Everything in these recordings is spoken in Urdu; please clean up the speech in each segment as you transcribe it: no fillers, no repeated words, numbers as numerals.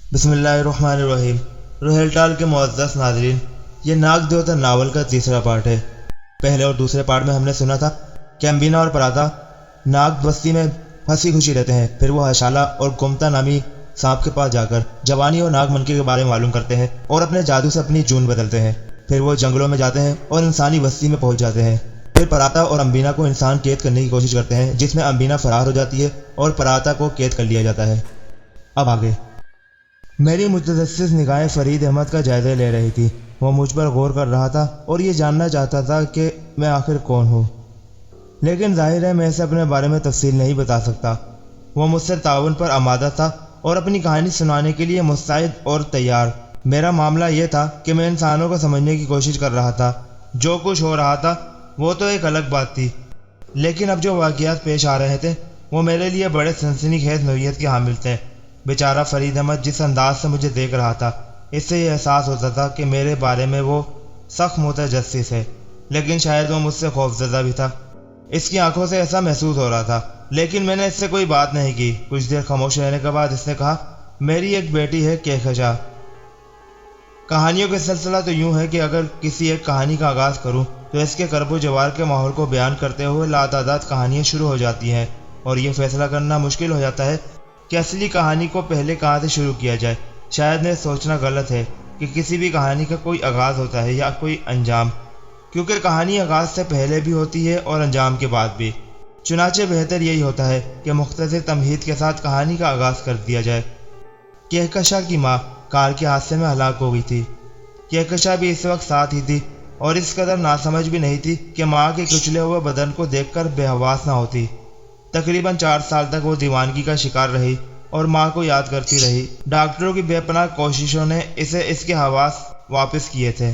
بسم اللہ الرحمن الرحیم۔ روہیل ٹال کے معزز ناظرین، یہ ناگ دیوتا ناول کا تیسرا پارٹ ہے۔ پہلے اور دوسرے پارٹ میں ہم نے سنا تھا کہ امبینا اور پراتا ناگ بستی میں ہنسی خوشی رہتے ہیں، پھر وہ ہشالا اور گومتا نامی سانپ کے پاس جا کر جوانی اور ناگ منکی کے بارے میں معلوم کرتے ہیں اور اپنے جادو سے اپنی جون بدلتے ہیں۔ پھر وہ جنگلوں میں جاتے ہیں اور انسانی بستی میں پہنچ جاتے ہیں۔ پھر پراتا اور امبینا کو انسان قید کرنے کی کوشش کرتے ہیں، جس میں امبینا فرار ہو جاتی ہے اور پراتا کو قید کر لیا جاتا ہے۔ اب آگے میری متجسس نگاہیں فرید احمد کا جائزہ لے رہی تھی۔ وہ مجھ پر غور کر رہا تھا اور یہ جاننا چاہتا تھا کہ میں آخر کون ہوں، لیکن ظاہر ہے میں اسے اپنے بارے میں تفصیل نہیں بتا سکتا۔ وہ مجھ سے تعاون پر آمادہ تھا اور اپنی کہانی سنانے کے لیے مستعد اور تیار۔ میرا معاملہ یہ تھا کہ میں انسانوں کو سمجھنے کی کوشش کر رہا تھا۔ جو کچھ ہو رہا تھا وہ تو ایک الگ بات تھی، لیکن اب جو واقعات پیش آ رہے تھے وہ میرے لیے بڑے سنسنی خیز نوعیت کے حامل تھے۔ بیچارہ فرید احمد جس انداز سے مجھے دیکھ رہا تھا، اس سے یہ احساس ہوتا تھا کہ میرے بارے میں وہ سخت متجسس ہے، لیکن شاید وہ مجھ سے خوفزدہ بھی تھا۔ اس کی آنکھوں سے ایسا محسوس ہو رہا تھا، لیکن میں نے اس سے کوئی بات نہیں کی۔ کچھ دیر خاموش رہنے کے بعد اس نے کہا، میری ایک بیٹی ہے کہکشاں۔ کہانیوں کا سلسلہ تو یوں ہے کہ اگر کسی ایک کہانی کا آغاز کروں تو اس کے کرب و جوار کے ماحول کو بیان کرتے ہوئے لاتعداد کہانیاں شروع ہو جاتی ہیں، اور یہ فیصلہ کرنا مشکل ہو جاتا ہے کہ اصلی کہانی کو پہلے کہاں سے شروع کیا جائے۔ شاید میں سوچنا غلط ہے کہ کسی بھی کہانی کا کوئی آغاز ہوتا ہے یا کوئی انجام، کیونکہ کہانی آغاز سے پہلے بھی ہوتی ہے اور انجام کے بعد بھی۔ چنانچہ بہتر یہی ہوتا ہے کہ مختصر تمہید کے ساتھ کہانی کا آغاز کر دیا جائے۔ کہکشاں کی ماں کار کے حادثے میں ہلاک ہو گئی تھی۔ کہکشاں بھی اس وقت ساتھ ہی تھی اور اس قدر ناسمجھ بھی نہیں تھی کہ ماں کے کچلے ہوئے بدن کو دیکھ کر بے حواس نہ ہوتی۔ تقریباً 4 سال تک وہ دیوانگی کا شکار رہی اور ماں کو یاد کرتی رہی۔ ڈاکٹروں کی بے پناہ کوششوں نے اسے اس کے حواس واپس کیے تھے،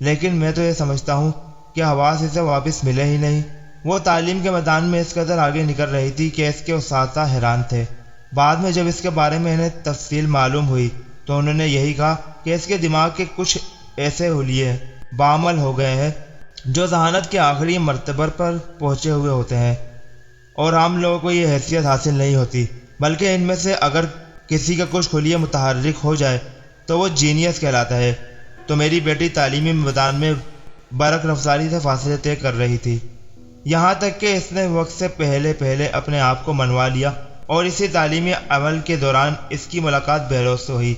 لیکن میں تو یہ سمجھتا ہوں کہ حواس اسے واپس ملے ہی نہیں۔ وہ تعلیم کے میدان میں اس قدر آگے نکل رہی تھی کہ اس کے اساتذہ حیران تھے۔ بعد میں جب اس کے بارے میں انہیں تفصیل معلوم ہوئی تو انہوں نے یہی کہا کہ اس کے دماغ کے کچھ ایسے حلیے بعمل ہو گئے ہیں جو ذہانت کے آخری مرتبہ پر پہنچے ہوئے ہوتے ہیں، اور عام لوگوں کو یہ حیثیت حاصل نہیں ہوتی، بلکہ ان میں سے اگر کسی کا کچھ خلیہ متحرک ہو جائے تو وہ جینیس کہلاتا ہے۔ تو میری بیٹی تعلیمی میدان میں برق رفتاری سے فاصلے طے کر رہی تھی، یہاں تک کہ اس نے وقت سے پہلے اپنے آپ کو منوا لیا، اور اسی تعلیمی عمل کے دوران اس کی ملاقات بہروز سے ہوئی۔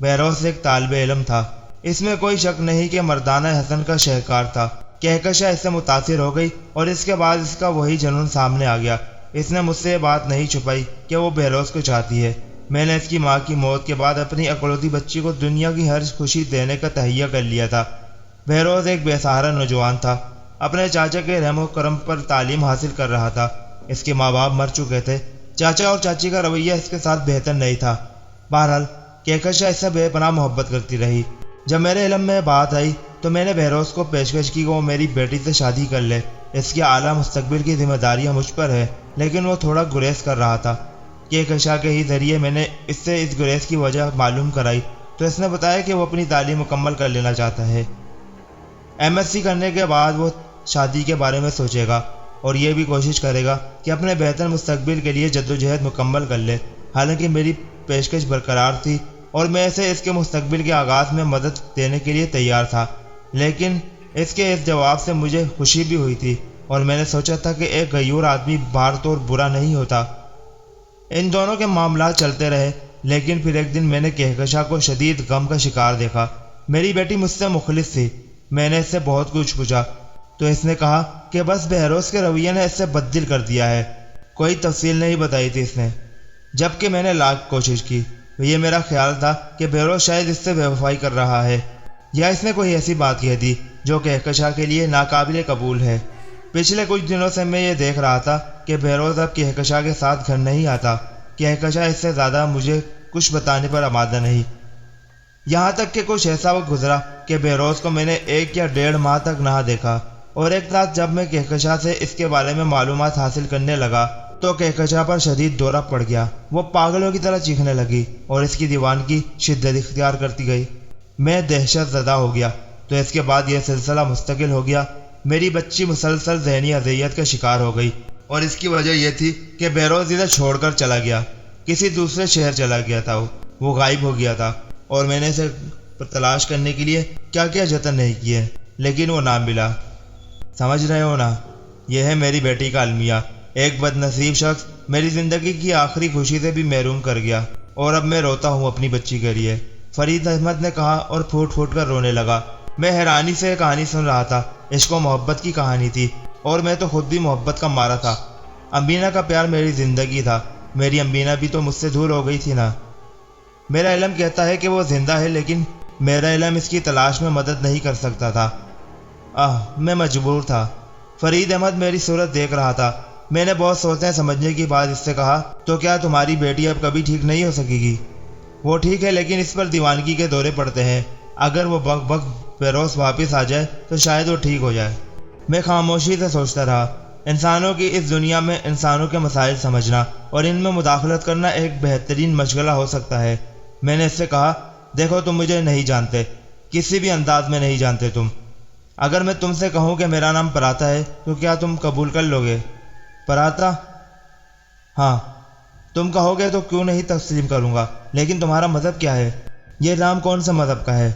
بہروز ایک طالب علم تھا، اس میں کوئی شک نہیں کہ مردانہ حسن کا شہکار تھا۔ کہکشاں اس سے متاثر ہو گئی اور اس کے بعد اس کا وہی جنون سامنے آ گیا۔ اس نے مجھ سے یہ بات نہیں چھپائی کہ وہ بہروز کو چاہتی ہے۔ میں نے اس کی ماں کی موت کے بعد اپنی اکلوتی بچی کو دنیا کی ہر خوشی دینے کا تہیہ کر لیا تھا۔ بہروز ایک بے سہارا نوجوان تھا، اپنے چاچا کے رحم و کرم پر تعلیم حاصل کر رہا تھا۔ اس کے ماں باپ مر چکے تھے۔ چاچا اور چاچی کا رویہ اس کے ساتھ بہتر نہیں تھا۔ بہرحال کہکشاں اس سے بے پناہ محبت کرتی رہی۔ جب میرے علم میں بات آئی تو میں نے بہروز کو پیشکش کی کہ وہ میری بیٹی سے شادی کر لے۔ اس کے اعلیٰ مستقبل کی ذمہ داریاں مجھ پر ہے، لیکن وہ تھوڑا گریز کر رہا تھا۔ کہکشاں کے ہی ذریعے میں نے اس سے اس گریز کی وجہ معلوم کرائی تو اس نے بتایا کہ وہ اپنی تعلیم مکمل کر لینا چاہتا ہے۔ MSc کرنے کے بعد وہ شادی کے بارے میں سوچے گا اور یہ بھی کوشش کرے گا کہ اپنے بہتر مستقبل کے لیے جدوجہد مکمل کر لے۔ حالانکہ میری پیشکش برقرار تھی اور میں اسے اس کے مستقبل کے آغاز میں مدد دینے کے لیے تیار تھا، لیکن اس کے اس جواب سے مجھے خوشی بھی ہوئی تھی، اور میں نے سوچا تھا کہ ایک غیور آدمی بار طور برا نہیں ہوتا۔ ان دونوں کے معاملات چلتے رہے، لیکن پھر ایک دن میں نے کہکشاں کو شدید غم کا شکار دیکھا۔ میری بیٹی مجھ سے مخلص تھی۔ میں نے اس سے بہت کچھ پوچھا تو اس نے کہا کہ بس بہروز کے رویے نے اس سے بددل کر دیا ہے۔ کوئی تفصیل نہیں بتائی تھی اس نے، جبکہ میں نے لاکھ کوشش کی۔ یہ میرا خیال تھا کہ بہروز شاید اس سے بے وفائی کر رہا ہے، یا اس نے کوئی ایسی بات کہہ دی جو کہکشاں کے لیے ناقابل قبول ہے۔ پچھلے کچھ دنوں سے میں یہ دیکھ رہا تھا کہ بہروز اب کہکشاں کے ساتھ گھر نہیں آتا۔ کہکشاں اس سے زیادہ مجھے کچھ بتانے پر آمادہ نہیں، یہاں تک کہ کچھ ایسا وقت گزرا کہ بہروز کو میں نے 1 یا 1.5 ماہ تک نہ دیکھا، اور ایک رات جب میں کہکشاں سے اس کے بارے میں معلومات حاصل کرنے لگا تو کہکشاں پر شدید دورہ پڑ گیا۔ وہ پاگلوں کی طرح چیخنے لگی اور اس کی دیوانگی شدت اختیار کرتی گئی۔ میں دہشت زدہ ہو گیا۔ تو اس کے بعد یہ سلسلہ مستقل ہو گیا۔ میری بچی مسلسل ذہنی اذیت کا شکار ہو گئی، اور اس کی وجہ یہ تھی کہ بہروز ادھر چھوڑ کر چلا گیا، کسی دوسرے شہر چلا گیا تھا۔ وہ غائب ہو گیا تھا اور میں نے اسے تلاش کرنے کے لیے کیا کیا جتن نہیں کیے، لیکن وہ نہ ملا۔ سمجھ رہے ہو نا، یہ ہے میری بیٹی کا المیہ۔ ایک بد نصیب شخص میری زندگی کی آخری خوشی سے بھی محروم کر گیا، اور اب میں روتا ہوں اپنی بچی کے لیے، فرید احمد نے کہا اور پھوٹ پھوٹ کر رونے لگا۔ میں حیرانی سے کہانی سن رہا تھا۔ عشق و محبت کی کہانی تھی، اور میں تو خود بھی محبت کا مارا تھا۔ امینہ کا پیار میری زندگی تھا، میری امینہ بھی تو مجھ سے دور ہو گئی تھی نا۔ میرا علم کہتا ہے کہ وہ زندہ ہے، لیکن میرا علم اس کی تلاش میں مدد نہیں کر سکتا تھا۔ میں مجبور تھا۔ فرید احمد میری صورت دیکھ رہا تھا۔ میں نے بہت سوچنے سمجھنے کے بعد اس سے کہا، تو کیا تمہاری بیٹی اب کبھی ٹھیک نہیں ہو سکے گی؟ وہ ٹھیک ہے، لیکن اس پر دیوانگی کے دورے پڑتے ہیں۔ اگر وہ وقت بیروس واپس آ جائے تو شاید وہ ٹھیک ہو جائے۔ میں خاموشی سے سوچتا رہا۔ انسانوں کی اس دنیا میں انسانوں کے مسائل سمجھنا اور ان میں مداخلت کرنا ایک بہترین مشغلہ ہو سکتا ہے۔ میں نے اس سے کہا، دیکھو تم مجھے نہیں جانتے، کسی بھی انداز میں نہیں جانتے تم۔ اگر میں تم سے کہوں کہ میرا نام پراتا ہے تو کیا تم قبول کر لو گے؟ پراتا؟ ہاں۔ تم کہو گے تو کیوں نہیں تسلیم کروں گا، لیکن تمہارا مذہب کیا ہے؟ یہ نام کون سے مذہب کا ہے؟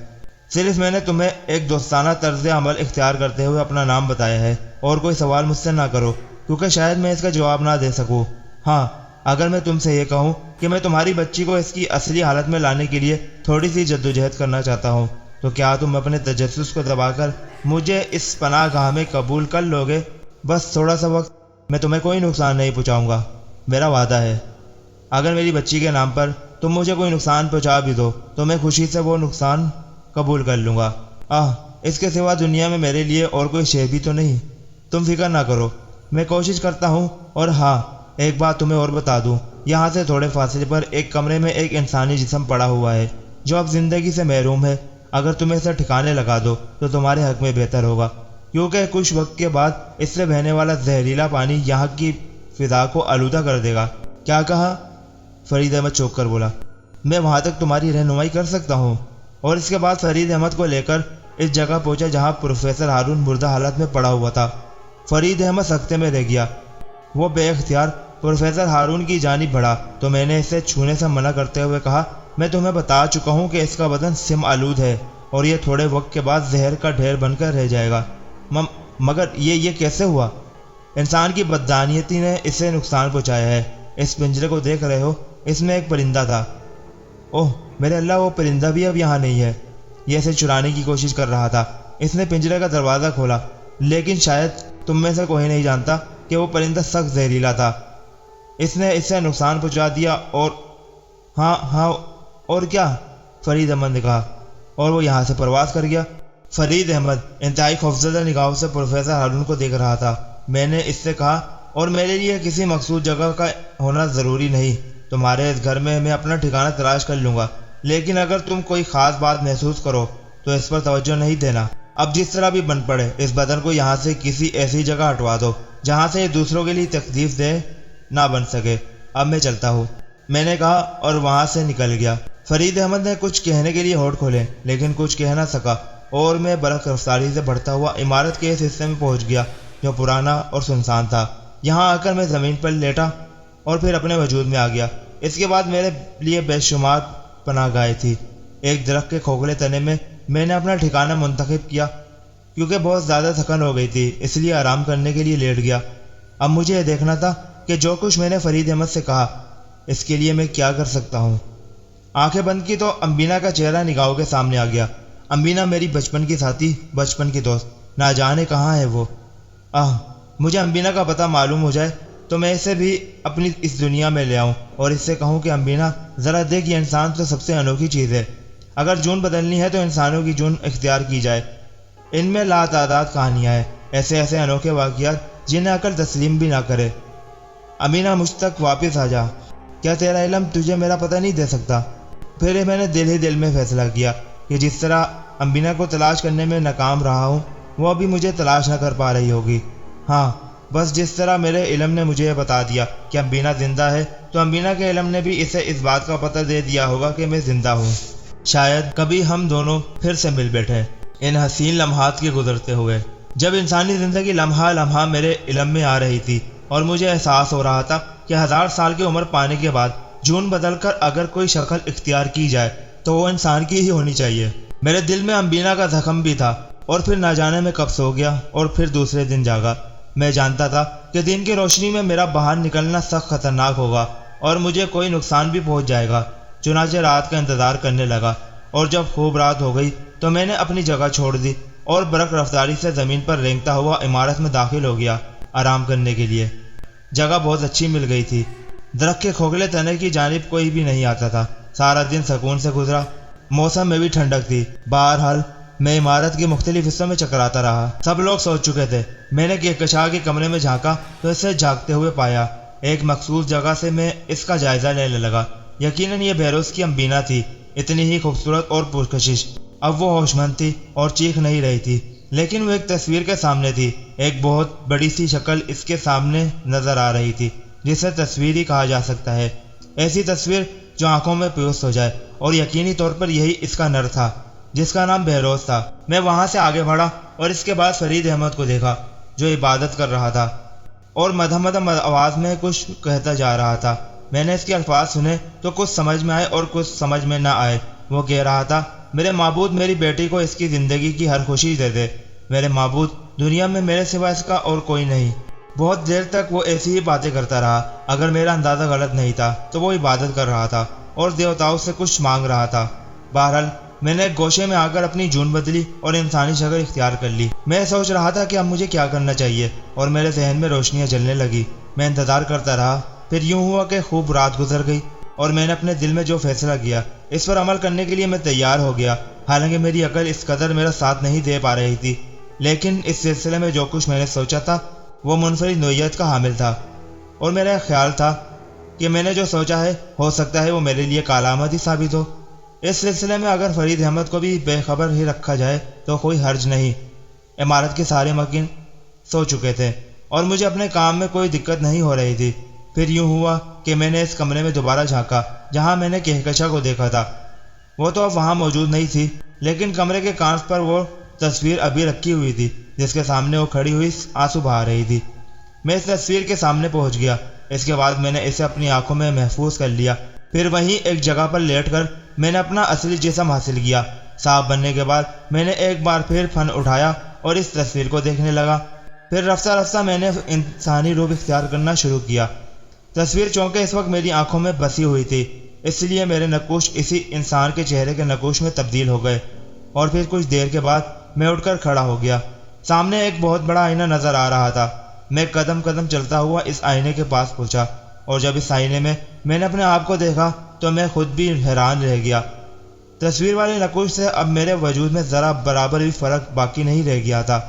صرف میں نے تمہیں ایک دوستانہ طرز عمل اختیار کرتے ہوئے اپنا نام بتایا ہے، اور کوئی سوال مجھ سے نہ کرو، کیونکہ شاید میں اس کا جواب نہ دے سکوں۔ ہاں، اگر میں تم سے یہ کہوں کہ میں تمہاری بچی کو اس کی اصلی حالت میں لانے کے لیے تھوڑی سی جدوجہد کرنا چاہتا ہوں، تو کیا تم اپنے تجسس کو دبا کر مجھے اس پناہ گاہ میں قبول کر لو گے؟ بس تھوڑا سا وقت، میں تمہیں کوئی نقصان نہیں پہنچاؤں گا، میرا وعدہ ہے۔ اگر میری بچی کے نام پر تم مجھے کوئی نقصان پہنچا بھی دو تو میں خوشی سے وہ نقصان قبول کر لوں گا۔ اس کے سوا دنیا میں میرے لیے اور کوئی شے بھی تو نہیں۔ تم فکر نہ کرو، میں کوشش کرتا ہوں۔ اور ہاں، ایک بات تمہیں اور بتا دوں، یہاں سے تھوڑے فاصلے پر ایک کمرے میں ایک انسانی جسم پڑا ہوا ہے جو اب زندگی سے محروم ہے۔ اگر تم اسے ٹھکانے لگا دو تو تمہارے حق میں بہتر ہوگا، کیونکہ کچھ وقت کے بعد اس سے بہنے والا زہریلا پانی یہاں کی فضا کو آلودہ کر دے گا۔ کیا کہا؟ فرید احمد چوک کر بولا۔ میں وہاں تک تمہاری رہنمائی کر سکتا ہوں۔ اور اس کے بعد فرید احمد کو لے کر اس جگہ پہنچا جہاں پروفیسر ہارون مردہ حالت میں پڑا ہوا تھا۔ فرید احمد سکتے میں رہ گیا۔ وہ بے اختیار پروفیسر ہارون کی جانب بڑھا تو میں نے اسے چھونے سے منع کرتے ہوئے کہا، میں تمہیں بتا چکا ہوں کہ اس کا بدن سم آلود ہے اور یہ تھوڑے وقت کے بعد زہر کا ڈھیر بن کر رہ جائے گا۔ مگر یہ کیسے ہوا؟ انسان کی بددانیتی نے اسے نقصان پہنچایا ہے۔ اس پنجرے کو دیکھ رہے ہو، اس میں ایک پرندہ تھا۔ اوہ میرے اللہ، وہ پرندہ بھی اب یہاں نہیں ہے۔ یہ اسے چرانے کی کوشش کر رہا تھا۔ اس نے پنجرے کا دروازہ کھولا، لیکن شاید تم میں سے کوئی نہیں جانتا کہ وہ پرندہ سخت زہریلا تھا۔ اس نے اسے نقصان پہنچا دیا۔ اور ہاں اور کیا؟ فرید احمد نے کہا، اور وہ یہاں سے پرواز کر گیا۔ فرید احمد انتہائی خوفزدہ نگاہوں سے پروفیسر ہارون کو دیکھ رہا تھا۔ میں نے اس سے کہا، اور میرے لیے کسی مخصوص جگہ کا ہونا ضروری نہیں، تمہارے اس گھر میں اپنا ٹھکانہ تلاش کر لوں گا، لیکن اگر تم کوئی خاص بات محسوس کرو تو اس پر توجہ نہیں دینا۔ اب جس طرح بھی بن پڑے، اس بدن کو یہاں سے کسی ایسی جگہ ہٹوا دو جہاں سے یہ دوسروں کے لیے تکلیف دہ نہ بن سکے۔ اب میں چلتا ہوں، میں نے کہا، اور وہاں سے نکل گیا۔ فرید احمد نے کچھ کہنے کے لیے ہونٹ کھولے، لیکن کچھ کہہ نہ سکا، اور میں برق رفتاری سے بڑھتا ہوا عمارت کے اس حصے میں پہنچ گیا جو پرانا اور سنسان تھا۔ یہاں آ کر میں زمین پر لیٹا اور پھر اپنے وجود میں آ گیا۔ اس کے بعد میرے لیے بے شمار پناہ گاہیں تھی۔ ایک درخت کے کھوکھلے تنے میں نے اپنا ٹھکانہ منتخب کیا، کیونکہ بہت زیادہ تھکن ہو گئی تھی، اس لیے آرام کرنے کے لیے لیٹ گیا۔ اب مجھے یہ دیکھنا تھا کہ جو کچھ میں نے فرید احمد سے کہا، اس کے لیے میں کیا کر سکتا ہوں۔ آنکھیں بند کی تو امینہ کا چہرہ نگاہوں کے سامنے آ گیا۔ امینہ میری بچپن کی ساتھی، بچپن کی دوست، نہ جانے کہاں ہے وہ۔ مجھے امینہ کا پتہ معلوم ہو جائے تو میں اسے بھی اپنی اس دنیا میں لے آؤں اور اس سے کہوں کہ امینہ ذرا دیکھ، یہ انسان تو سب سے انوکھی چیز ہے۔ اگر جون بدلنی ہے تو انسانوں کی جون اختیار کی جائے۔ ان میں لا تعداد کہانیاں ہیں، ایسے انوکھے واقعات جنہیں عقل تسلیم بھی نہ کرے۔ امینہ مجھ تک واپس آ جا۔ کیا تیرا علم تجھے میرا پتہ نہیں دے سکتا؟ پھر میں نے دل ہی دل میں فیصلہ کیا کہ جس طرح امینہ کو تلاش کرنے میں ناکام رہا ہوں، وہ ابھی مجھے تلاش نہ کر پا رہی ہوگی۔ ہاں، بس جس طرح میرے علم نے مجھے یہ بتا دیا کہ امینہ زندہ ہے، تو امینہ کے علم نے بھی اسے اس بات کا پتہ دے دیا ہوگا کہ میں زندہ ہوں۔ شاید کبھی ہم دونوں پھر سے مل بیٹھے، ان حسین لمحات کے گزرتے ہوئے، جب انسانی زندگی لمحہ لمحہ میرے علم میں آ رہی تھی اور مجھے احساس ہو رہا تھا کہ 1000 سال کی عمر پانے کے بعد جون بدل کر اگر کوئی شکل اختیار کی جائے تو وہ انسان کی ہی ہونی چاہیے۔ میرے دل میں امبینا کا زخم بھی تھا، اور پھر نہ جانے میں کب سو گیا اور پھر دوسرے دن جاگا۔ میں جانتا تھا کہ دن کی روشنی میں میرا باہر نکلنا سخت خطرناک ہوگا اور مجھے کوئی نقصان بھی پہنچ جائے گا، چنانچہ رات کا انتظار کرنے لگا، اور جب خوب رات ہو گئی تو میں نے اپنی جگہ چھوڑ دی اور برق رفتاری سے زمین پر رینگتا ہوا عمارت میں داخل ہو گیا آرام کرنے کے لیے۔ جگہ بہت اچھی مل گئی تھی، درخت کے کھوکھلے تنے کی جانب کوئی بھی نہیں آتا تھا۔ سارا دن سکون سے گزرا، موسم میں بھی ٹھنڈک تھی۔ بہرحال میں عمارت کے مختلف حصوں میں چکراتا رہا۔ سب لوگ سو چکے تھے۔ میں نے کہکشاں کے کمرے میں جھانکا تو اسے جاگتے ہوئے پایا۔ ایک مخصوص جگہ سے میں اس کا جائزہ لینے لگا۔ یقیناً یہ بہروز کی امبینا تھی، اتنی ہی خوبصورت اور پرکشش۔ اب وہ ہوش مند تھی اور چیخ نہیں رہی تھی، لیکن وہ ایک تصویر کے سامنے تھی۔ ایک بہت بڑی سی شکل اس کے سامنے نظر آ رہی تھی، جسے تصویر ہی کہا جا سکتا ہے۔ ایسی تصویر جو آنکھوں میں پیوست ہو جائے، اور یقینی طور پر یہی اس کا نر تھا، جس کا نام بہروز تھا۔ میں وہاں سے آگے بڑھا اور اس کے بعد فرید احمد کو دیکھا، جو عبادت کر رہا تھا اور مدھم مدھم آواز میں کچھ کہتا جا رہا تھا۔ میں نے اس کے الفاظ سنے تو کچھ سمجھ میں آئے اور کچھ سمجھ میں نہ آئے۔ وہ کہہ رہا تھا، میرے معبود میری بیٹی کو اس کی زندگی کی ہر خوشی دے دے۔ میرے معبود، دنیا میں میرے سوا اس کا اور کوئی نہیں۔ بہت دیر تک وہ ایسی ہی باتیں کرتا رہا۔ اگر میرا اندازہ غلط نہیں تھا تو وہ عبادت کر رہا تھا اور دیوتاؤں سے کچھ مانگ رہا تھا۔ بہرحال میں نے ایک گوشے میں آ کر اپنی جون بدلی اور انسانی شکل اختیار کر لی۔ میں سوچ رہا تھا کہ اب مجھے کیا کرنا چاہیے، اور میرے ذہن میں روشنیاں جلنے لگی۔ میں انتظار کرتا رہا۔ پھر یوں ہوا کہ خوب رات گزر گئی، اور میں نے اپنے دل میں جو فیصلہ کیا اس پر عمل کرنے کے لیے میں تیار ہو گیا۔ حالانکہ میری عقل اس قدر میرا ساتھ نہیں دے پا رہی تھی، لیکن اس سلسلے میں جو کچھ میں نے سوچا تھا وہ منفرد نوعیت کا حامل تھا، اور میرا خیال تھا کہ میں نے جو سوچا ہے ہو سکتا ہے وہ میرے لیے کالآمد ہی ثابت ہو۔ اس سلسلے میں اگر فرید احمد کو بھی بے خبر ہی رکھا جائے تو کوئی حرج نہیں۔ عمارت کے سارے مکین سو چکے تھے اور مجھے اپنے کام میں کوئی دقت نہیں ہو رہی تھی۔ پھر یوں ہوا کہ میں نے اس کمرے میں دوبارہ جھانکا جہاں میں نے کہکشاں کو دیکھا تھا۔ وہ تو اب وہاں موجود نہیں تھی، لیکن کمرے کے کانچ پر وہ تصویر ابھی رکھی ہوئی تھی جس کے سامنے وہ کھڑی ہوئی آنسو بہا رہی تھی۔ میں اس تصویر کے سامنے پہنچ گیا۔ اس کے بعد میں نے اسے اپنی آنکھوں میں محفوظ کر لیا۔ پھر وہیں ایک جگہ پر لیٹ کر میں نے اپنا اصلی جسم حاصل کیا۔ صاف بننے کے بعد میں نے ایک بار پھر فن اٹھایا اور اس تصویر کو دیکھنے لگا۔ پھر رفتہ رفتہ میں نے انسانی روپ اختیار کرنا شروع کیا۔ تصویر چونکہ اس وقت میری آنکھوں میں بسی ہوئی تھی، اس لیے میرے نقوش اسی انسان کے چہرے کے نقوش میں تبدیل ہو گئے، اور پھر کچھ دیر کے بعد میں اٹھ کر کھڑا ہو گیا۔ سامنے ایک بہت بڑا آئینہ نظر آ رہا تھا۔ میں قدم قدم چلتا ہوا اس آئینے کے پاس پہنچا، اور جب اس آئینے میں نے اپنے آپ کو دیکھا تو میں خود بھی حیران رہ گیا۔ تصویر والے نقوش سے اب میرے وجود میں ذرا برابر بھی فرق باقی نہیں رہ گیا تھا۔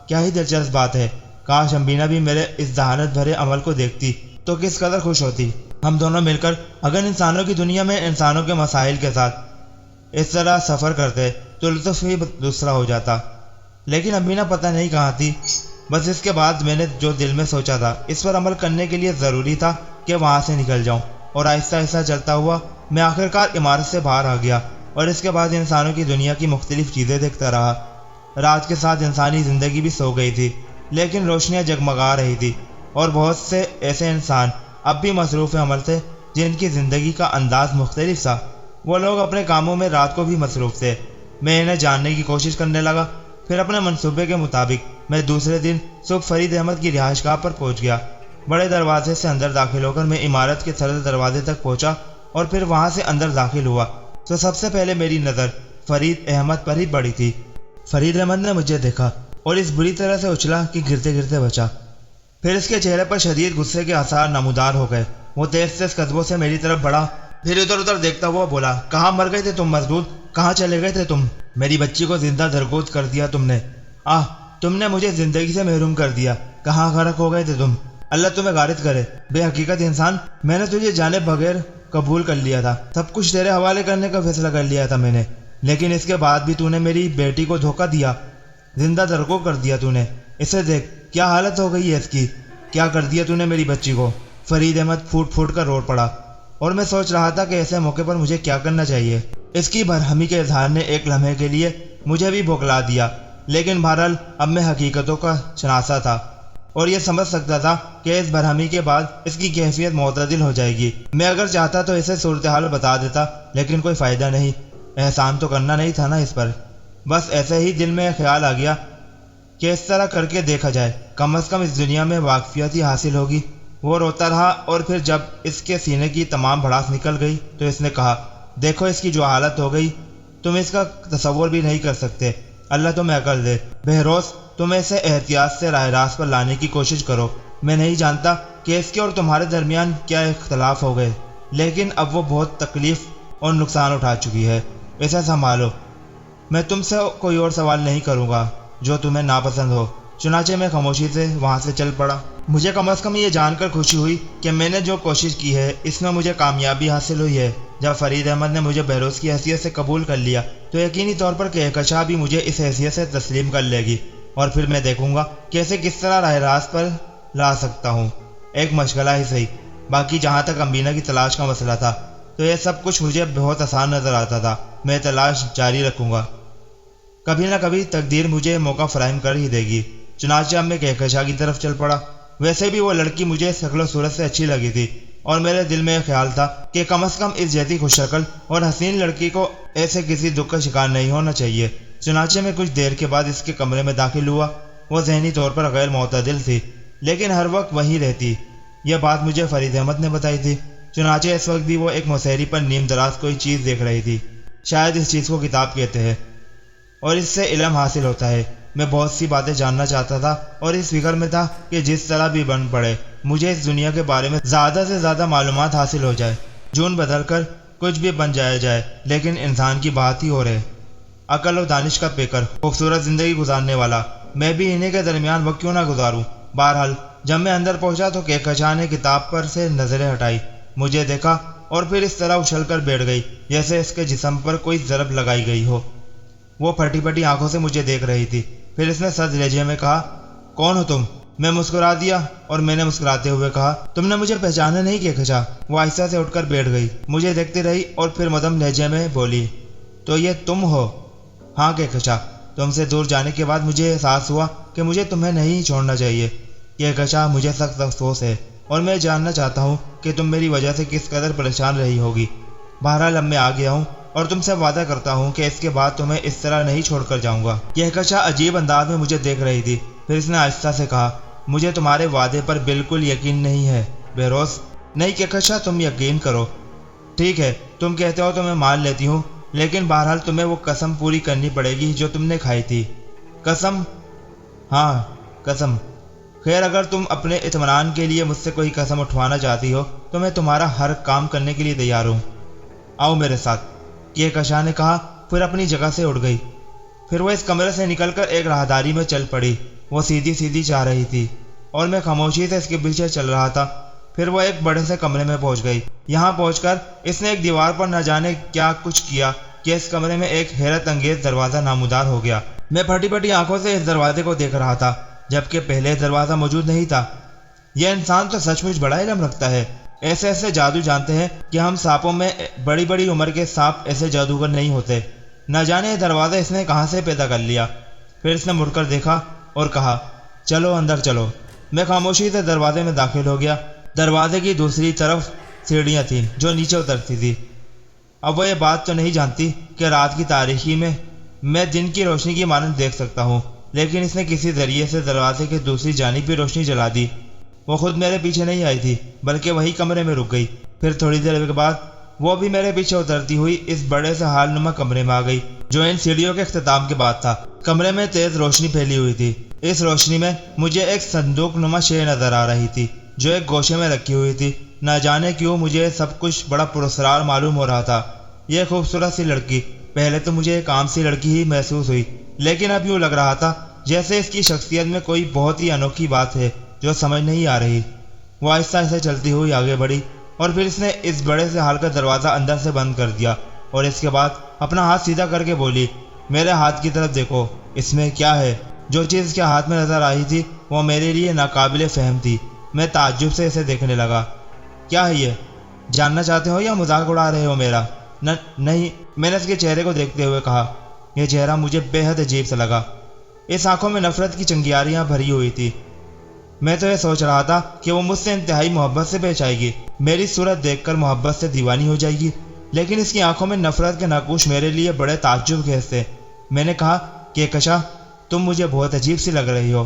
کیا ہی دلچسپ بات ہے! کاش امبینا بھی میرے اس ذہانت بھرے عمل کو دیکھتی تو کس قدر خوش ہوتی۔ ہم دونوں مل کر اگر انسانوں کی دنیا میں انسانوں کے مسائل کے ساتھ اس طرح سفر کرتے تو لطف ہی دوسرا ہو جاتا۔ لیکن امبینا پتہ نہیں کہاں تھی۔ بس اس کے بعد میں نے جو دل میں سوچا تھا اس پر عمل کرنے کے لیے ضروری تھا کہ وہاں سے نکل جاؤں، اور آہستہ آہستہ چلتا ہوا میں آخرکار عمارت سے باہر آ گیا، اور اس کے بعد انسانوں کی دنیا کی مختلف چیزیں دیکھتا رہا۔ رات کے ساتھ انسانی زندگی بھی سو گئی تھی، لیکن روشنیاں جگمگا رہی تھی، اور بہت سے ایسے انسان اب بھی مصروف عمل تھے جن کی زندگی کا انداز مختلف تھا۔ وہ لوگ اپنے کاموں میں رات کو بھی مصروف تھے۔ میں انہیں جاننے کی کوشش کرنے لگا۔ پھر اپنے منصوبے کے مطابق میں دوسرے دن صبح فرید احمد کی رہائش گاہ پر پہنچ گیا۔ بڑے دروازے سے اندر داخل ہو کر میں عمارت کے تھرد دروازے تک پہنچا، اور پھر وہاں سے اندر داخل ہوا تو سب سے پہلے میری نظر فرید احمد پر ہی پڑی تھی۔ فرید احمد نے مجھے دیکھا اور اس بری طرح سے اچھلا کہ گرتے گرتے بچا۔ پھر اس کے چہرے پر شدید غصے کے آثار نمودار ہو گئے۔ وہ تیز تیز قدموں سے میری طرف بڑھا، پھر ادھر ادھر دیکھتا ہوا بولا، کہاں مر گئے تھے تم مزدور؟ کہاں چلے گئے تھے تم؟ میری بچی کو زندہ درگود کر دیا تم نے۔ تم نے مجھے زندگی سے محروم کر دیا۔ کہاں غرق ہو گئے تھے تم؟ اللہ تمہیں غارت کرے بے حقیقت انسان۔ میں نے تجھے جانے بغیر قبول کر لیا تھا، سب کچھ تیرے حوالے کرنے کا فیصلہ کر لیا تھا میں نے، لیکن اس کے بعد بھی تو نے میری بیٹی کو دھوکہ دیا، زندہ درگو کر دیا تو نے۔ اسے دیکھ کیا حالت ہو گئی ہے اس کی، کیا کر دیا تو نے میری بچی کو۔ فرید احمد پھوٹ پھوٹ کر رو پڑا، اور میں سوچ رہا تھا کہ ایسے موقع پر مجھے کیا کرنا چاہیے۔ اس کی برہمی کے اظہار نے ایک لمحے کے لیے مجھے بھی بھوکلا دیا، لیکن بہرحال اب میں حقیقتوں کا شناسا تھا۔ اور یہ سمجھ سکتا تھا کہ اس برہمی کے بعد اس کی کیفیت معتدل ہو جائے گی۔ میں اگر چاہتا تو اسے صورتحال بتا دیتا، لیکن کوئی فائدہ نہیں، احسان تو کرنا نہیں تھا نا اس پر۔ بس ایسے ہی دل میں خیال آ گیا کہ اس طرح کر کے دیکھا جائے، کم از کم اس دنیا میں واقفیت ہی حاصل ہوگی۔ وہ روتا رہا اور پھر جب اس کے سینے کی تمام بھڑاس نکل گئی تو اس نے کہا، دیکھو اس کی جو حالت ہو گئی تم اس کا تصور بھی نہیں کر سکتے، اللہ تمہیں عقل دے۔ بہروز تم اسے احتیاط سے راہ راست پر لانے کی کوشش کرو۔ میں نہیں جانتا کہ اس کے اور تمہارے درمیان کیا اختلاف ہو گئے، لیکن اب وہ بہت تکلیف اور نقصان اٹھا چکی ہے، اسے سنبھالو۔ میں تم سے کوئی اور سوال نہیں کروں گا جو تمہیں ناپسند ہو۔ چنانچہ میں خاموشی سے وہاں سے چل پڑا۔ مجھے کم از کم یہ جان کر خوشی ہوئی کہ میں نے جو کوشش کی ہے اس میں مجھے کامیابی حاصل ہوئی ہے۔ جب فرید احمد نے مجھے بہروز کی حیثیت سے قبول کر لیا تو یقینی طور پر کہکشاں بھی مجھے اس حیثیت سے تسلیم کر لے گی، اور پھر میں دیکھوں گا کہ اسے کس طرح راہ راست پر لا سکتا ہوں۔ ایک مشغلہ ہی صحیح، باقی جہاں تک امبینہ کی تلاش کا مسئلہ تھا تو یہ سب کچھ مجھے بہت آسان نظر آتا تھا۔ میں تلاش جاری رکھوں گا، کبھی نہ کبھی تقدیر مجھے موقع فراہم کر ہی دے گی۔ چنانچہ اب میں کہکشاں کی طرف چل پڑا۔ ویسے بھی وہ لڑکی مجھے شکل و صورت سے اچھی لگی تھی، اور میرے دل میں یہ خیال تھا کہ کم از کم اس جیسی خوش شکل اور حسین لڑکی کو ایسے کسی دکھ کا شکار نہیں ہونا چاہیے۔ چنانچہ میں کچھ دیر کے بعد اس کے کمرے میں داخل ہوا۔ وہ ذہنی طور پر غیر معتدل تھی، لیکن ہر وقت وہیں رہتی۔ یہ بات مجھے فرید احمد نے بتائی تھی۔ چنانچہ اس وقت بھی وہ ایک موسیری پر نیم دراز کوئی چیز دیکھ رہی تھی، شاید اس چیز کو کتاب کہتے ہیں، اور اس سے علم حاصل ہوتا ہے۔ میں بہت سی باتیں جاننا چاہتا تھا اور اس فکر میں تھا کہ جس طرح بھی بن پڑے مجھے اس دنیا کے بارے میں زیادہ سے زیادہ معلومات حاصل ہو جائے۔ جون بدل کر کچھ بھی بن جائے، لیکن انسان کی بات ہی ہو رہے، عقل و دانش کا پیکر، خوبصورت زندگی گزارنے والا، میں بھی انہیں کے درمیان وقت کیوں نہ گزاروں۔ بہرحال جب میں اندر پہنچا تو کہکشاں نے کتاب پر سے نظریں ہٹائی، مجھے دیکھا اور پھر اس طرح اچھل کر بیٹھ گئی جیسے اس کے جسم پر کوئی ضرب لگائی گئی ہو۔ وہ پھٹی پھٹی آنکھوں سے مجھے دیکھ رہی تھی۔ پھر اس نے سرد لہجے میں کہا، کون ہو تم؟ میں مسکرا دیا اور میں نے مسکراتے ہوئے کہا، تم نے مجھے پہچانا نہیں کہکشاں؟ وہ آہستہ سے اٹھ کر بیٹھ گئی، مجھے دیکھتی رہی اور پھر مدھم لہجے میں بولی، تو یہ تم ہو؟ ہاں کہکشاں، تم سے دور جانے کے بعد مجھے احساس ہوا کہ مجھے تمہیں نہیں چھوڑنا چاہیے۔ کہکشاں، مجھے سخت افسوس ہے اور میں جاننا چاہتا ہوں کہ تم میری وجہ سے کس قدر پریشان رہی ہوگی۔ بہرحال اب میں آ گیا ہوں اور تم سے وعدہ کرتا ہوں کہ اس کے بعد تمہیں اس طرح نہیں چھوڑ کر جاؤں گا۔ کہکشاں عجیب انداز میں مجھے دیکھ رہی تھی۔ پھر اس نے آہستہ سے کہا، مجھے تمہارے وعدے پر بالکل یقین نہیں ہے بہروز۔ نہیں کہکشاں، تم یقین کرو۔ ٹھیک ہے، تم کہتے ہو تو میں مان لیتی ہوں، لیکن بہرحال تمہیں وہ قسم پوری کرنی پڑے گی جو تم نے کھائی تھی۔ قسم؟ ہاں قسم۔ خیر، اگر تم اپنے اطمینان کے لیے مجھ سے کوئی قسم اٹھوانا چاہتی ہو تو میں تمہارا ہر کام کرنے کے لیے تیار ہوں۔ آؤ میرے ساتھ، کہکشاں نے کہا، پھر اپنی جگہ سے اٹھ گئی۔ پھر وہ اس کمرے سے نکل کر ایک راہداری میں چل پڑی۔ وہ سیدھی سیدھی جا رہی تھی اور میں خاموشی سے اس کے پیچھے چل رہا تھا۔ پھر وہ ایک بڑے سے کمرے میں پہنچ گئی۔ یہاں پہنچ کر اس نے ایک دیوار پر نہ جانے کیا کچھ کیا کہ اس کمرے میں ایک حیرت انگیز دروازہ نمودار ہو گیا۔ میں پھٹی پھٹی آنکھوں سے اس دروازے کو دیکھ رہا تھا، جبکہ پہلے دروازہ موجود نہیں تھا۔ یہ انسان تو سچ مچ بڑا علم رکھتا ہے، ایسے ایسے جادو جانتے ہیں کہ ہم سانپوں میں بڑی بڑی عمر کے سانپ ایسے جادوگر نہیں ہوتے۔ نہ جانے یہ دروازہ اس نے کہاں سے پیدا کر لیا۔ پھر اس نے مڑ کر دیکھا اور کہا، چلو اندر چلو۔ میں خاموشی سے دروازے میں داخل ہو گیا۔ دروازے کی دوسری طرف سیڑھیاں تھیں جو نیچے اترتی تھی۔ اب وہ یہ بات تو نہیں جانتی کہ رات کی تاریکی میں دن کی روشنی کی مانند دیکھ سکتا ہوں، لیکن اس نے کسی ذریعے سے دروازے کی دوسری جانب بھی روشنی جلا دی۔ وہ خود میرے پیچھے نہیں آئی تھی بلکہ وہی کمرے میں رک گئی۔ پھر تھوڑی دیر کے بعد وہ بھی میرے پیچھے اترتی ہوئی اس بڑے سے ہال نما کمرے میں آ گئی جو ان سیڑھیوں کے اختتام کے بعد تھا۔ کمرے میں تیز روشنی پھیلی ہوئی تھی۔ اس روشنی میں مجھے ایک صندوق نما شے نظر آ رہی تھی جو ایک گوشے میں رکھی ہوئی تھی۔ نہ جانے کیوں مجھے سب کچھ بڑا پراسرار معلوم ہو رہا تھا۔ یہ خوبصورت سی لڑکی، پہلے تو مجھے ایک عام سی لڑکی ہی محسوس ہوئی، لیکن اب یوں لگ رہا تھا جیسے اس کی شخصیت میں کوئی بہت ہی انوکھی بات ہے جو سمجھ نہیں آ رہی۔ وہ آہستہ آہستہ چلتی ہوئی آگے بڑھی اور پھر اس نے اس بڑے سے ہال کا دروازہ اندر سے بند کر دیا، اور اس کے بعد اپنا ہاتھ سیدھا کر کے بولی، میرے ہاتھ کی طرف دیکھو، اس میں کیا ہے؟ جو چیز اس کے ہاتھ میں نظر آئی تھی وہ میرے لیے ناقابل فہم تھی۔ میں تعجب سے اسے دیکھنے لگا۔ کیا ہے یہ؟ جاننا چاہتے ہو یا مذاق اڑا رہے ہو میرا؟ نہیں، میں نے اس کے چہرے کو دیکھتے ہوئے کہا۔ یہ چہرہ مجھے بے حد عجیب سا لگا۔ اس آنکھوں میں نفرت کی چنگیاریاں بھری ہوئی تھی۔ میں تو یہ سوچ رہا تھا کہ وہ مجھ سے انتہائی محبت سے پیش آئے گی، میری صورت دیکھ کر محبت سے دیوانی ہو جائے گی، لیکن اس کی آنکھوں میں نفرت کے نقوش میرے لیے بڑے تعجب خیز تھے۔ میں نے کہا کہ کشا، تم مجھے بہت عجیب سی لگ رہی ہو،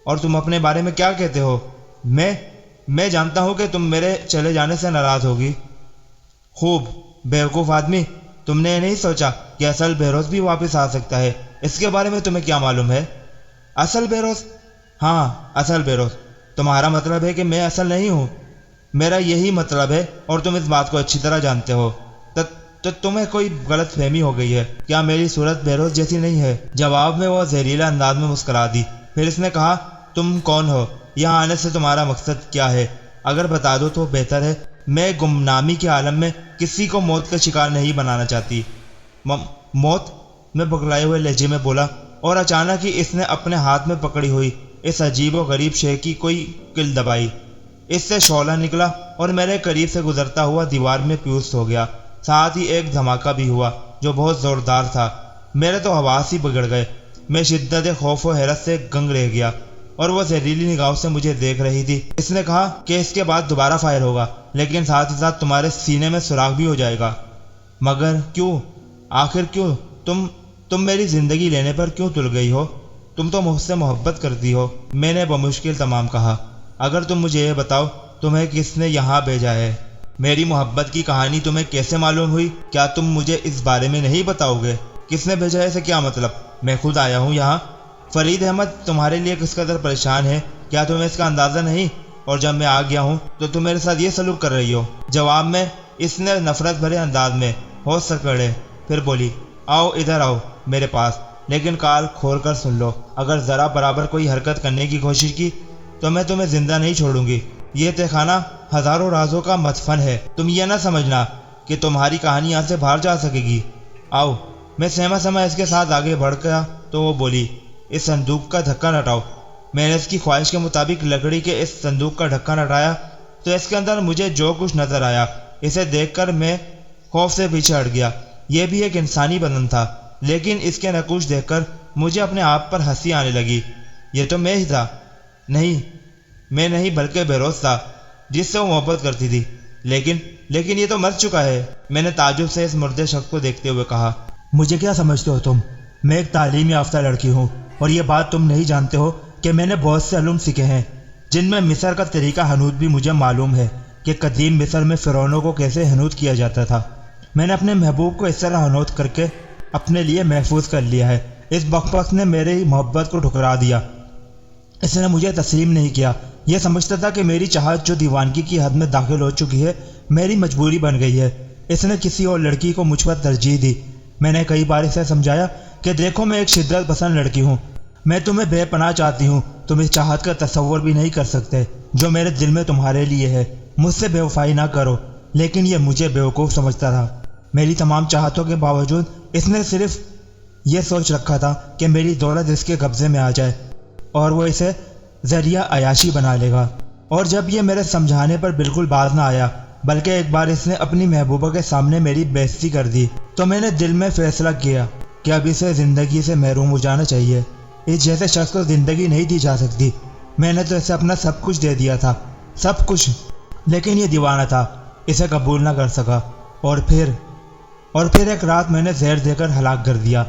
اور تم اپنے بارے میں کیا کہتے ہو؟ میں جانتا ہوں کہ تم میرے چلے جانے سے ناراض ہوگی۔ خوب، بیوقوف آدمی، تم نے یہ نہیں سوچا کہ اصل بہروز بھی واپس آ سکتا ہے؟ اس کے بارے میں تمہیں کیا معلوم ہے؟ اصل بہروز؟ ہاں، اصل بہروز۔ تمہارا مطلب ہے کہ میں اصل نہیں ہوں؟ میرا یہی مطلب ہے، اور تم اس بات کو اچھی طرح جانتے ہو۔ تو تمہیں کوئی غلط فہمی ہو گئی ہے، کیا میری صورت بہروز جیسی نہیں ہے؟ جواب میں وہ زہریلا انداز میں مسکرا دی۔ پھر اس نے کہا، تم کون ہو؟ یہاں آنے سے تمہارا مقصد کیا ہے؟ اگر بتا دو تو بہتر ہے، میں گمنامی کے عالم میں کسی کو موت کا شکار نہیں بنانا چاہتی۔ موت؟ میں بگلائے ہوئے لہجے میں بولا، اور اچانک ہی اس نے اپنے ہاتھ میں پکڑی ہوئی اس عجیب و غریب شے کی کوئی کل دبائی۔ اس سے شعلہ نکلا اور میرے قریب سے گزرتا ہوا دیوار میں پیوست ہو گیا۔ ساتھ ہی ایک دھماکہ بھی ہوا جو بہت زوردار تھا۔ میرے تو حواس ہی بگڑ گئے۔ میں شدت خوف و حیرت سے گنگ رہ گیا، اور وہ زہریلی نگاہوں سے مجھے دیکھ رہی تھی۔ اس نے کہا کہ اس کے بعد دوبارہ فائر ہوگا، لیکن ساتھ ہی ساتھ تمہارے سینے میں سوراخ بھی ہو جائے گا۔ مگر کیوں؟ آخر کیوں؟ تم میری زندگی لینے پر کیوں تل گئی ہو؟ تم تو مجھ سے محبت کرتی ہو۔ میں نے بمشکل تمام کہا، اگر تم مجھے یہ بتاؤ تمہیں کس نے یہاں بھیجا ہے؟ میری محبت کی کہانی تمہیں کیسے معلوم ہوئی؟ کیا تم مجھے اس بارے میں نہیں بتاؤ گے؟ کس نے بھیجا ہے اسے کیا مطلب؟ میں خود آیا ہوں یہاں۔ فرید احمد تمہارے لیے کس قدر پریشان ہے، کیا تمہیں اس کا اندازہ نہیں؟ اور جب میں آ گیا ہوں تو تم میرے ساتھ یہ سلوک کر رہی ہو؟ جواب میں اس نے نفرت بھرے انداز میں ہوش سکڑے، پھر بولی، آؤ ادھر آؤ میرے پاس، لیکن کال کھول کر سن لو، اگر ذرا برابر کوئی حرکت کرنے کی کوشش کی تو میں تمہیں زندہ نہیں چھوڑوں گی۔ یہ تہ خانہ ہزاروں رازوں کا مدفن ہے، تم یہ نہ سمجھنا کہ تمہاری کہانی یہاں سے باہر جا سکے گی۔ آؤ۔ میں سہما سہما اس کے ساتھ آگے بڑھ گیا تو وہ بولی، اس صندوق کا ڈھکن ہٹاؤ۔ میں نے اس کی خواہش کے مطابق لکڑی کے اس صندوق کا ڈھکن ہٹایا تو اس کے اندر مجھے جو کچھ نظر آیا اسے دیکھ کر میں خوف سے پیچھے ہٹ گیا۔ یہ بھی ایک انسانی بدن تھا، لیکن اس کے نقوش دیکھ کر مجھے اپنے آپ پر ہنسی آنے لگی۔ یہ تو میں ہی تھا، میں نہیں بلکہ بہروز تھا جس سے وہ محبت کرتی تھی، لیکن یہ تو مر چکا ہے۔ میں نے تعجب سے اس مردے شخص کو دیکھتے ہوئے کہا، مجھے کیا سمجھتے ہو تم؟ میں ایک تعلیم یافتہ لڑکی ہوں، اور یہ بات تم نہیں جانتے ہو کہ میں نے بہت سے علوم سیکھے ہیں، جن میں مصر کا طریقہ حنوط بھی مجھے معلوم ہے کہ قدیم مصر میں فرعونوں کو کیسے حنوط کیا جاتا تھا۔ میں نے اپنے محبوب کو اس طرح حنوط کر کے اپنے لیے محفوظ کر لیا ہے۔ اس بکواس نے میری محبت کو ٹھکرا دیا، اس نے مجھے تسلیم نہیں کیا۔ یہ سمجھتا تھا کہ میری چاہت جو دیوانگی کی حد میں داخل ہو چکی ہے میری مجبوری بن گئی ہے۔ اس نے کسی اور لڑکی کو مجھ پر ترجیح دی۔ میں نے کئی بار اسے سمجھایا کہ دیکھو، میں ایک شدت پسند لڑکی ہوں، میں تمہیں بے پناہ چاہتی ہوں، تم اس چاہت کا تصور بھی نہیں کر سکتے جو میرے دل میں تمہارے لیے ہے۔ مجھ سے بے وفائی نہ کرو۔ لیکن یہ مجھے بیوقوف سمجھتا تھا۔ میری تمام چاہتوں کے باوجود اس نے صرف یہ سوچ رکھا تھا کہ میری دولت اس کے قبضے میں آ جائے اور وہ اسے ذریعہ عیاشی بنا لے گا۔ اور جب یہ میرے سمجھانے پر بالکل باز نہ آیا، بلکہ ایک بار اس نے اپنی محبوبہ کے سامنے میری بےعزتی کر دی، تو میں نے دل میں فیصلہ کیا کہ اب اسے زندگی سے محروم ہو جانا چاہیے۔ اس جیسے شخص کو زندگی نہیں دی جا سکتی۔ میں نے تو اسے اپنا سب کچھ دے دیا تھا، سب کچھ، لیکن یہ دیوانہ تھا، اسے قبول نہ کر سکا۔ اور پھر ایک رات میں نے زہر دے کر ہلاک کر دیا۔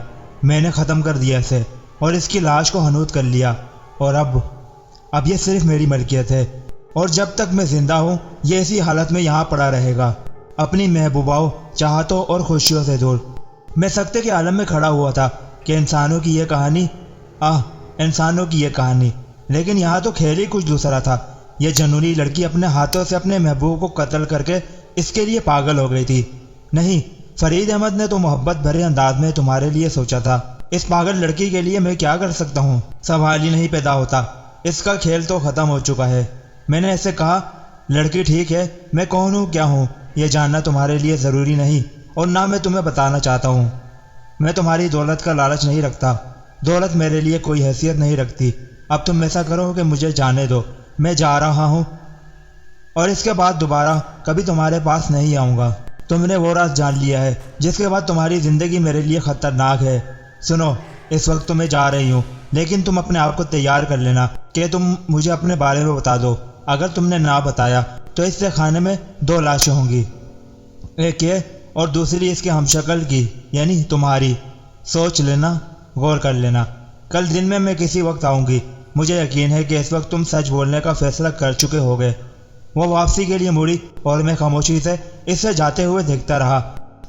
میں نے ختم کر دیا اسے اور اس کی لاش کو حنوط کر لیا، اور اب یہ صرف میری ملکیت ہے، اور جب تک میں زندہ ہوں یہ اسی حالت میں یہاں پڑا رہے گا، اپنی محبوباؤں، چاہتوں اور خوشیوں سے دور۔ میں سکتے کے عالم میں کھڑا ہوا تھا کہ انسانوں کی یہ کہانی، لیکن یہاں تو کھیل ہی کچھ دوسرا تھا۔ یہ جنونی لڑکی اپنے ہاتھوں سے اپنے محبوب کو قتل کر کے اس کے لیے پاگل ہو گئی تھی۔ نہیں، فرید احمد نے تو محبت بھرے انداز میں تمہارے لیے سوچا تھا۔ اس پاگل لڑکی کے لیے میں کیا کر سکتا ہوں؟ سوال ہی نہیں پیدا ہوتا، اس کا کھیل تو ختم ہو چکا ہے۔ میں نے اسے کہا، لڑکی ٹھیک ہے، میں کون ہوں کیا ہوں یہ جاننا تمہارے لیے ضروری نہیں، اور نہ میں تمہیں بتانا چاہتا ہوں۔ میں تمہاری دولت کا لالچ نہیں رکھتا، دولت میرے لیے کوئی حیثیت نہیں رکھتی۔ اب تم ایسا کرو کہ مجھے جانے دو، میں جا رہا ہوں اور اس کے بعد دوبارہ کبھی تمہارے پاس نہیں آؤں گا۔ تم نے وہ راز جان لیا ہے جس کے بعد تمہاری زندگی میرے لیے خطرناک ہے۔ سنو، اس وقت تو میں جا رہی ہوں، لیکن تم اپنے آپ کو تیار کر لینا کہ تم مجھے اپنے بارے میں بتا دو۔ اگر تم نے نہ بتایا تو اس سے خانے میں 2 لاشیں ہوں گی، ایک یہ اور دوسری اس کے ہمشکل کی، یعنی تمہاری۔ سوچ لینا، غور کر لینا۔ کل دن میں کسی وقت آؤں گی۔ مجھے یقین ہے کہ اس وقت تم سچ بولنے کا فیصلہ کر چکے ہوگے۔ وہ واپسی کے لیے مڑی اور میں خاموشی سے اس سے جاتے ہوئے دیکھتا رہا۔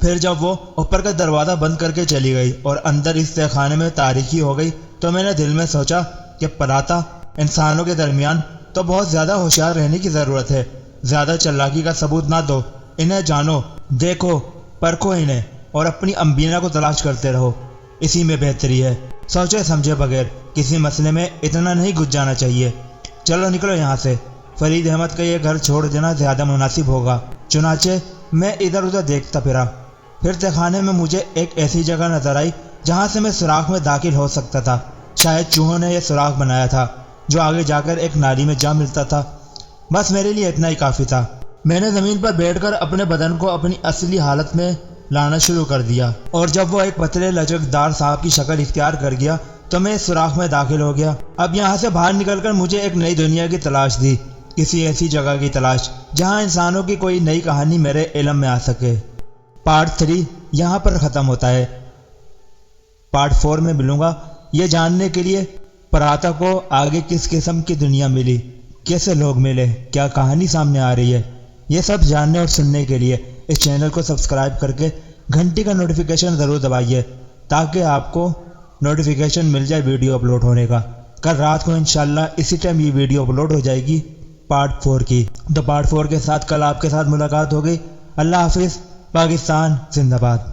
پھر جب وہ اوپر کا دروازہ بند کر کے چلی گئی اور اندر اس تہہ خانے میں تاریکی ہو گئی تو میں نے دل میں سوچا کہ پراتا، انسانوں کے درمیان تو بہت زیادہ ہوشیار رہنے کی ضرورت ہے۔ زیادہ چالاکی کا ثبوت نہ دو، انہیں جانو، دیکھو، پرکھو انہیں اور اپنی امبینہ کو تلاش کرتے رہو، اسی میں بہتری ہے۔ سوچے سمجھے بغیر کسی مسئلے میں اتنا نہیں گھس جانا چاہیے۔ چلو نکلو یہاں سے، فرید احمد کا یہ گھر چھوڑ دینا زیادہ مناسب ہوگا۔ چنانچہ میں ادھر ادھر دیکھتا پھرا۔ پھر تہہ خانے میں مجھے ایک ایسی جگہ نظر آئی جہاں سے میں سوراخ میں داخل ہو سکتا تھا۔ شاید چوہوں نے یہ سوراخ بنایا تھا جو آگے جا کر ایک نالی میں جا ملتا تھا۔ بس میرے لیے اتنا ہی کافی تھا۔ میں نے زمین پر بیٹھ کر اپنے بدن کو اپنی اصلی حالت میں لانا شروع کر دیا، اور جب وہ ایک پتلے لچکدار صاحب کی شکل اختیار کر گیا تو میں اس سوراخ میں داخل ہو گیا۔ اب یہاں سے باہر نکل کر مجھے ایک نئی دنیا کی تلاش تھی، کسی ایسی جگہ کی تلاش جہاں انسانوں کی کوئی نئی کہانی میرے علم میں آ سکے۔ پارٹ 3 یہاں پر ختم ہوتا ہے۔ پارٹ 4 میں ملوں گا یہ جاننے کے لیے پراتا کو آگے کس قسم کی دنیا ملی، کیسے لوگ ملے، کیا کہانی سامنے آ رہی ہے۔ یہ سب جاننے اور سننے کے لیے اس چینل کو سبسکرائب کر کے گھنٹی کا نوٹیفیکیشن ضرور دبائیے تاکہ آپ کو نوٹیفیکیشن مل جائے ویڈیو اپلوڈ ہونے کا۔ کل رات کو انشاءاللہ اسی ٹائم یہ ویڈیو اپلوڈ ہو جائے گی پارٹ 4 کی۔ تو پارٹ 4 کے ساتھ کل آپ کے ساتھ ملاقات ہوگی۔ اللہ حافظ۔ پاکستان زندہ باد۔